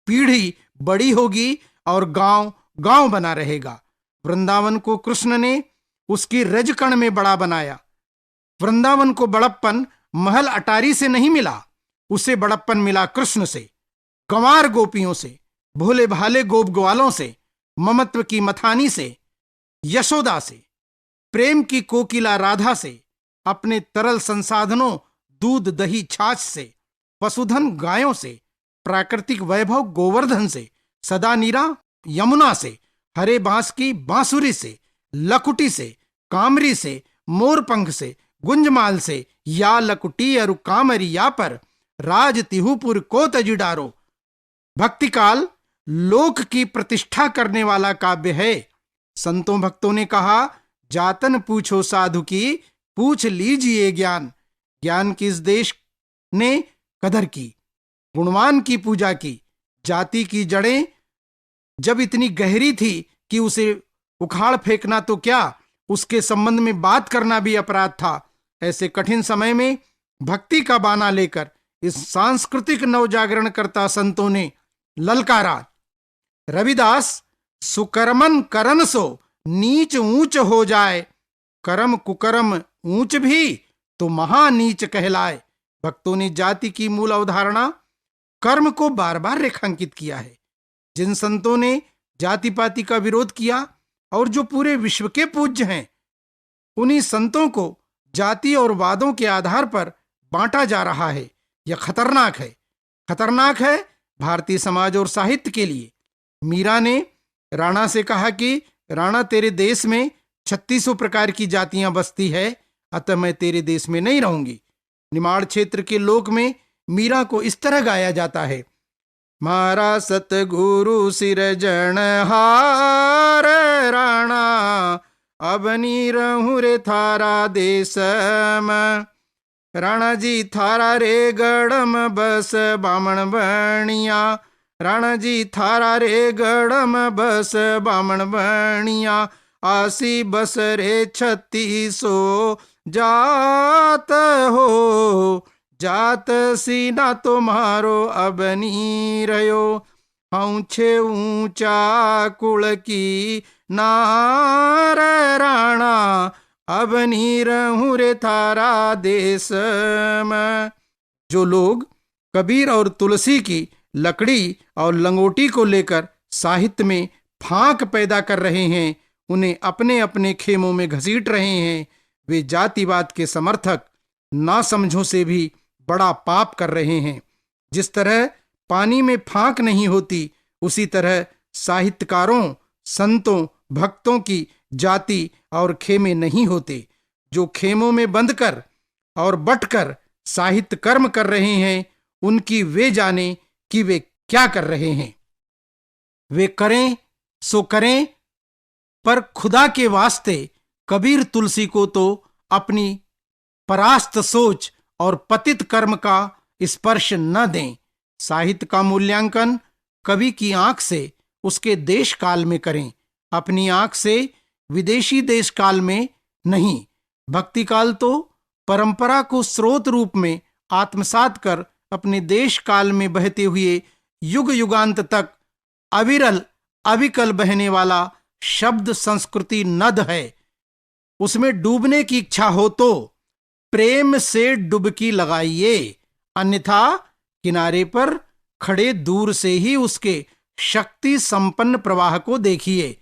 पीढ़ी बड़ी होगी और गांव गांव बना रहेगा। वृंदावन को कृष्ण ने उसकी रजकण में बड़ा बनाया। वृंदावन को बड़प्पन महल अटारी से नहीं मिला, उसे बड़प्पन मिला कृष्ण से, गंवार गोपियों से, भोले भाले गोप ग्वालों से, ममत्व की मथानी से, यशोदा से, प्रेम की कोकिला राधा से, अपने तरल संसाधनों दूध दही छाछ से, पशुधन गायों से, प्राकृतिक वैभव गोवर्धन से, सदा नीरा यमुना से, हरे बांस की बांसुरी से, लकुटी से, कामरी से, मोरपंख से, गुंजमाल से, या लकुटी अरु कामरी या पर राज तिहुपुर को तजिडारो। भक्ति काल लोक की प्रतिष्ठा करने वाला काव्य है। संतों भक्तों ने कहा, जातन पूछो साधु की, पूछ लीजिए ज्ञान। ज्ञान किस देश ने कदर की, गुणवान की पूजा की। जाति की जड़ें जब इतनी गहरी थी कि उसे उखाड़ फेंकना तो क्या, उसके संबंध में बात करना भी अपराध था। ऐसे कठिन समय में भक्ति का बाना लेकर इस सांस्कृतिक नवजागरणकर्ता संतों ने ललकारा, रविदास सुकर्मन करन सो नीच ऊंच हो जाए, कर्म कुकर्म ऊंच भी तो महानीच कहलाए। भक्तों ने जाति की मूल अवधारणा कर्म को बार बार रेखांकित किया है। जिन संतों ने जाति पाति का विरोध किया और जो पूरे विश्व के पूज्य हैं, उन्हीं संतों को जाति और वादों के आधार पर बांटा जा रहा है। यह खतरनाक है, खतरनाक है भारतीय समाज और साहित्य के लिए। मीरा ने राणा से कहा कि राणा, तेरे देश में 3600 प्रकार की जातियां बसती है, अतः मैं तेरे देश में नहीं रहूंगी। निमाड़ क्षेत्र के लोक में मीरा को इस तरह गाया जाता है, मारा सतगुरु सिरजन हार राणा, अब नी रहूं रे थारा देश में। राणा जी थारा रे गड़म बस बामण बणिया, राणा जी थारा रे गड़म बस बामण बणिया, आसी बस रे 3600 जात हो, जात सीना तुम्हारो अब नी रहो। हूँ छे ऊंचा कुल की नार राणा, अब नी रहूं रे थारा देश में। जो लोग कबीर और तुलसी की लकड़ी और लंगोटी को लेकर साहित्य में फांक पैदा कर रहे हैं, उन्हें अपने अपने खेमों में घसीट रहे हैं। वे जातिवाद के समर्थक नासमझों से भी बड़ा पाप कर रहे हैं। जिस तरह पानी में फांक नहीं होती, उसी तरह साहित्यकारों, संतों, भक्तों की जाति और खेमे नहीं होते। जो खेमों में बंद कर और बटकर साहित्य कर्म कर रहे हैं, उनकी वे जाने कि वे क्या कर रहे हैं। वे करें सो करें, पर खुदा के वास्ते कबीर तुलसी को तो अपनी परास्त सोच और पतित कर्म का स्पर्श न दें। साहित्य का मूल्यांकन कवि की आंख से उसके देश काल में करें, अपनी आंख से विदेशी देश काल में नहीं। भक्ति काल तो परंपरा को स्रोत रूप में आत्मसात कर अपने देश काल में बहते हुए युग युगांत तक अविरल अविकल बहने वाला शब्द संस्कृति नद है। उसमें डूबने की इच्छा हो तो प्रेम से डुबकी लगाइए, अन्यथा किनारे पर खड़े दूर से ही उसके शक्ति संपन्न प्रवाह को देखिए।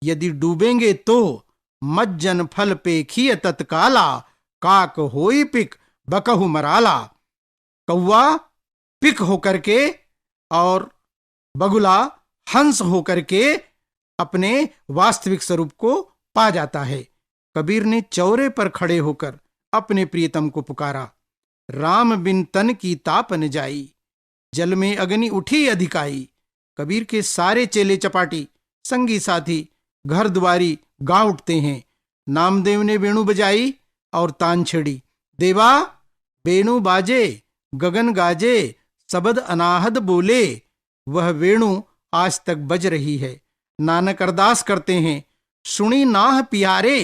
यदि डूबेंगे तो मज्जन फल पेखिए तत्काला, काक होई पिक बकहु मराला। कौवा पिक होकर के और बगुला हंस होकर के अपने वास्तविक स्वरूप को पा जाता है। कबीर ने चौरे पर खड़े होकर अपने प्रियतम को पुकारा, राम बिन तन की ताप न जाई, जल में अग्नि उठी अधिकाई। कबीर के सारे चेले चपाटी, संगी साथी, घर दुआरी गा उठते हैं। नामदेव ने वेणु बजाई और तान छेड़ी, देवा वेणु बाजे गगन गाजे, सबद अनाहद बोले। वह वेणु आज तक बज रही है। नानक अरदास करते हैं, सुनी नाह प्यारे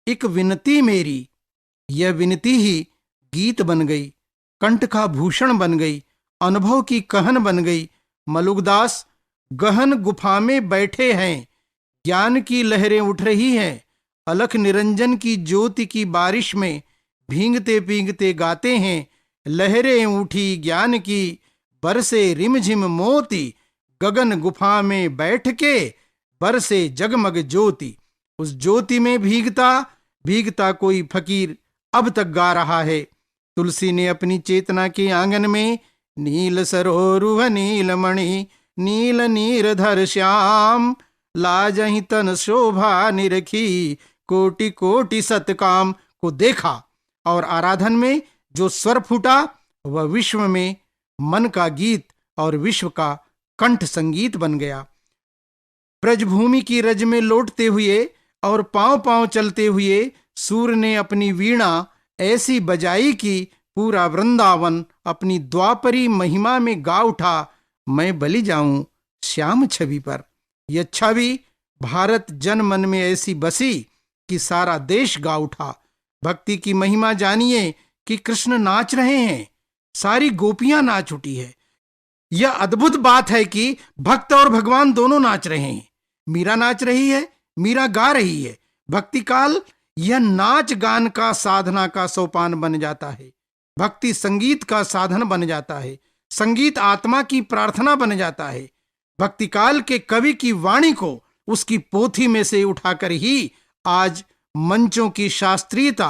एक विनती मेरी। यह विनती ही गीत बन गई, कंठ का भूषण बन गई, अनुभव की कहन बन गई। मलुकदास गहन गुफा में बैठे हैं, ज्ञान की लहरें उठ रही हैं, अलख निरंजन की ज्योति की बारिश में भींगते भींगते गाते हैं। लहरें उठी ज्ञान की, बरसे रिमझिम मोती, गगन गुफा में बैठ के बरसे जगमग ज्योति। उस ज्योति में भीगता भीगता कोई फकीर अब तक गा रहा है। तुलसी ने अपनी चेतना के आंगन में नील सरोरुह नील मणि नील नीरधर श्याम, लाजहि तन शोभा निरखी कोटि कोटि सतकाम को देखा, और आराधन में जो स्वर फूटा वह विश्व में मन का गीत और विश्व का कंठ संगीत बन गया। ब्रजभूमि की रज में लौटते हुए और पांव पांव चलते हुए सूर्य ने अपनी वीणा ऐसी बजाई कि पूरा वृंदावन अपनी द्वापरी महिमा में गा उठा, मैं बलि जाऊं श्याम छवि पर। यह छवि भारत जन मन में ऐसी बसी कि सारा देश गा उठा। भक्ति की महिमा जानिए कि कृष्ण नाच रहे हैं, सारी गोपियां नाच उठी है। यह अद्भुत बात है कि भक्त और भगवान दोनों नाच रहे हैं। मीरा नाच रही है, मीरा गा रही है। भक्ति काल यह नाच गान का साधना का सोपान बन जाता है। भक्ति संगीत का साधन बन जाता है। संगीत आत्मा की प्रार्थना बन जाता है। भक्ति काल के कवि की वाणी को उसकी पोथी में से उठाकर ही आज मंचों की शास्त्रीयता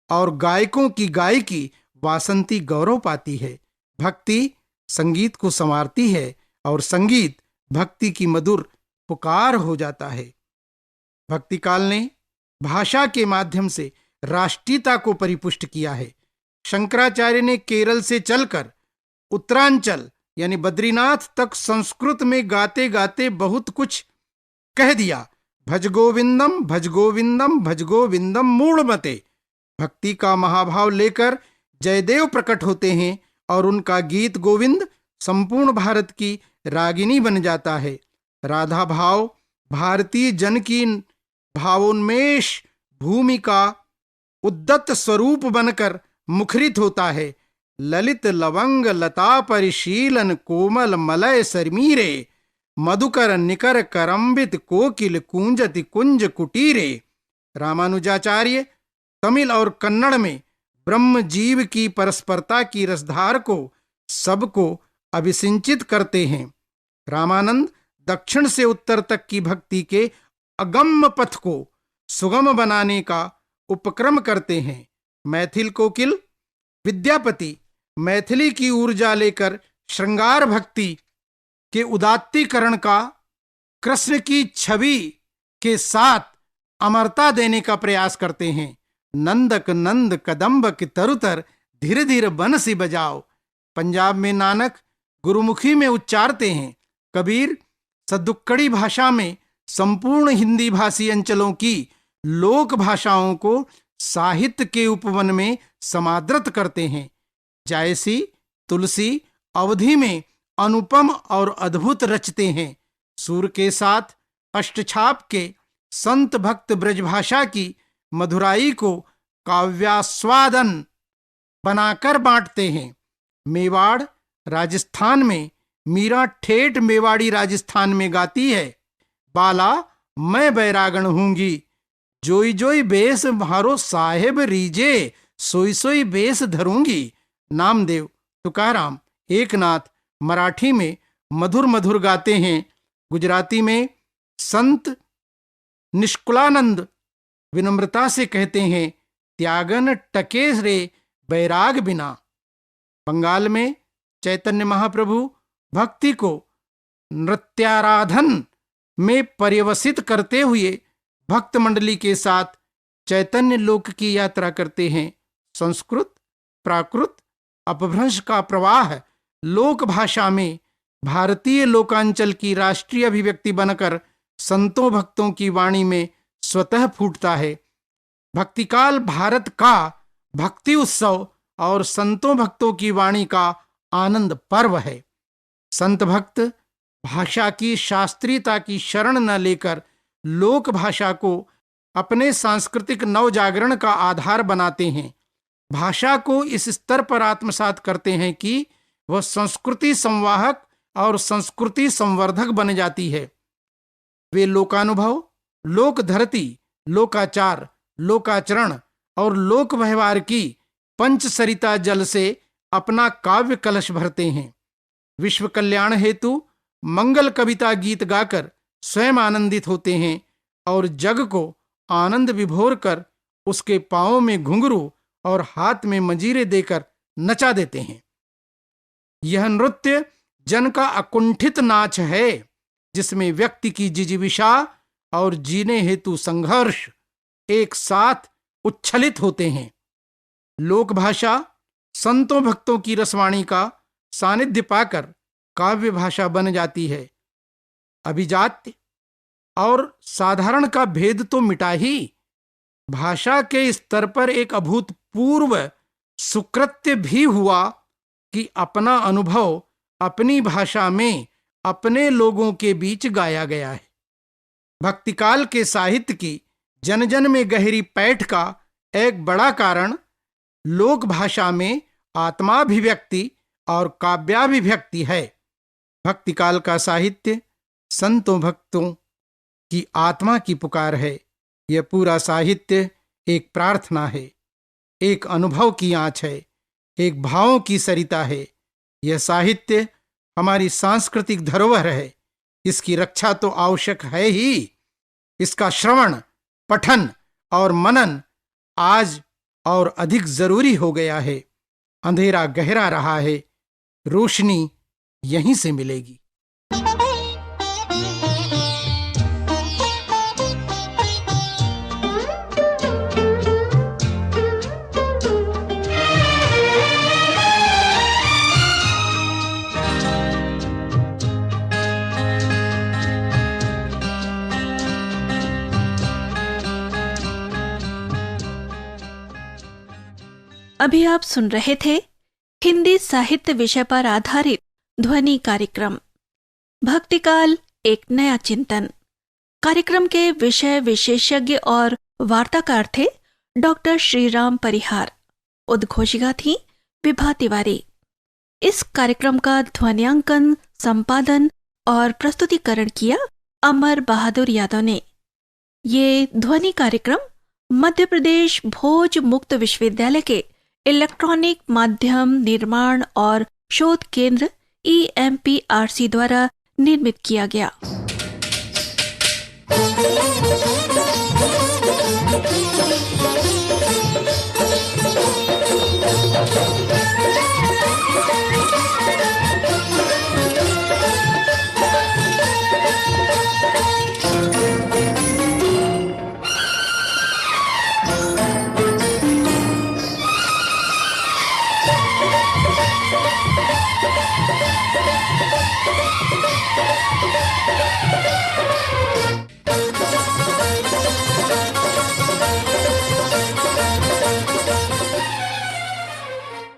और गायकों की गायकी वासंती गौरव पाती है। भक्ति संगीत को संवारती है और संगीत भक्ति की मधुर पुकार हो जाता है। भक्ति काल ने भाषा के माध्यम से राष्ट्रीयता को परिपुष्ट किया है। शंकराचार्य ने केरल से चलकर उत्तरांचल यानी बद्रीनाथ तक संस्कृत में गाते गाते बहुत कुछ कह दिया। भज गोविंदम भज गोविंदम भज गोविंदम मूढ़मते। भक्ति का महाभाव लेकर जयदेव प्रकट होते हैं और उनका गीत गोविंद संपूर्ण भारत की रागिनी बन जाता है। राधा भाव भारतीय जन की भावोन्मेष भूमि का उद्दत स्वरूप बनकर मुखरित होता है। ललित लवंग लता परिशीलन कोमल मलय सरमीरे, मधुकर निकर करम्बित कोकिल कुंजति कुंज कुटीरे। रामानुजाचार्य तमिल और कन्नड़ में ब्रह्म जीव की परस्परता की रसधार को सबको अभिसिंचित करते हैं। रामानंद दक्षिण से उत्तर तक की भक्ति के अगम्य पथ को सुगम बनाने का उपक्रम करते हैं। मैथिल कोकिल विद्यापति मैथिली की ऊर्जा लेकर श्रृंगार भक्ति के उदात्तीकरण का कृष्ण की छवि के साथ अमरता देने का प्रयास करते हैं। नंदक नंद कदम्ब की तरुतर धीरे धीरे बंसी बजाओ। पंजाब में नानक गुरुमुखी में उच्चारते हैं। कबीर सद्दुक्कड़ी भाषा में संपूर्ण हिंदी भाषी अंचलों की लोक भाषाओं को साहित्य के उपवन में समादृत करते हैं। जायसी तुलसी अवधि में अनुपम और अद्भुत रचते हैं। सूर के साथ अष्टछाप के संत भक्त ब्रजभाषा की मधुराई को काव्यास्वादन बनाकर बांटते हैं। मेवाड़ राजस्थान में मीरा ठेठ मेवाड़ी राजस्थान में गाती है। बाला मैं बैरागण हूंगी, जोई जोई बेस म्हारो साहेब रीजे, सोई सोई बेस धरूंगी। नामदेव तुकाराम एकनाथ मराठी में मधुर मधुर गाते हैं। गुजराती में संत निष्कुलानंद विनम्रता से कहते हैं, त्यागन टके रे बैराग बिना। बंगाल में चैतन्य महाप्रभु भक्ति को नृत्याराधन में पर्यवसित करते हुए भक्त मंडली के साथ चैतन्य लोक की यात्रा करते हैं। संस्कृत प्राकृत अपभ्रंश का प्रवाह लोक भाषा में भारतीय लोकांचल की राष्ट्रीय अभिव्यक्ति बनकर संतों भक्तों की वाणी में स्वतः फूटता है। भक्तिकाल भारत का भक्ति उत्सव और संतों भक्तों की वाणी का आनंद पर्व है। संत भक्त भाषा की शास्त्रीयता की शरण न लेकर लोक भाषा को अपने सांस्कृतिक नवजागरण का आधार बनाते हैं। भाषा को इस स्तर पर आत्मसात करते हैं कि वह संस्कृति संवाहक और संस्कृति संवर्धक बन जाती है। वे लोकानुभव, लोक धरती, लोकाचार, लोकाचरण और लोक व्यवहार की पंचसरिता जल से अपना काव्य कलश भरते हैं। विश्व कल्याण हेतु मंगल कविता गीत गाकर स्वयं आनंदित होते हैं और जग को आनंद विभोर कर उसके पांवों में घुंघरू और हाथ में मंजीरे देकर नचा देते हैं। यह नृत्य जन का अकुंठित नाच है, जिसमें व्यक्ति की जिजीविषा और जीने हेतु संघर्ष एक साथ उच्छलित होते हैं। लोक भाषा संतों भक्तों की रसवाणी का सानिध्य पाकर काव्य भाषा बन जाती है। अभिजात्य और साधारण का भेद तो मिटा ही, भाषा के स्तर पर एक अभूतपूर्व सुकृत्य भी हुआ कि अपना अनुभव अपनी भाषा में अपने लोगों के बीच गाया गया है। भक्तिकाल के साहित्य की जन जन में गहरी पैठ का एक बड़ा कारण लोक भाषा में आत्माभिव्यक्ति और काव्याभिव्यक्ति है। भक्तिकाल का साहित्य संतों भक्तों की आत्मा की पुकार है। यह पूरा साहित्य एक प्रार्थना है, एक अनुभव की आँच है, एक भावों की सरिता है। यह साहित्य हमारी सांस्कृतिक धरोहर है। इसकी रक्षा तो आवश्यक है ही। इसका श्रवण, पठन और मनन आज और अधिक जरूरी हो गया है। अंधेरा गहरा रहा है, रोशनी यहीं से मिलेगी। अभी आप सुन रहे थे हिंदी साहित्य विषय पर आधारित ध्वनि कार्यक्रम भक्तिकाल एक नया चिंतन। कार्यक्रम के विषय विशेषज्ञ और वार्ताकार थे डॉक्टर श्रीराम परिहार। उद्घोषिका थी विभा तिवारी। इस कार्यक्रम का ध्वनियांकन, संपादन और प्रस्तुतिकरण किया अमर बहादुर यादव ने। ये ध्वनि कार्यक्रम मध्य प्रदेश भोज मुक्त विश्वविद्यालय के इलेक्ट्रॉनिक माध्यम निर्माण और शोध केंद्र EMPRC द्वारा निर्मित किया गया।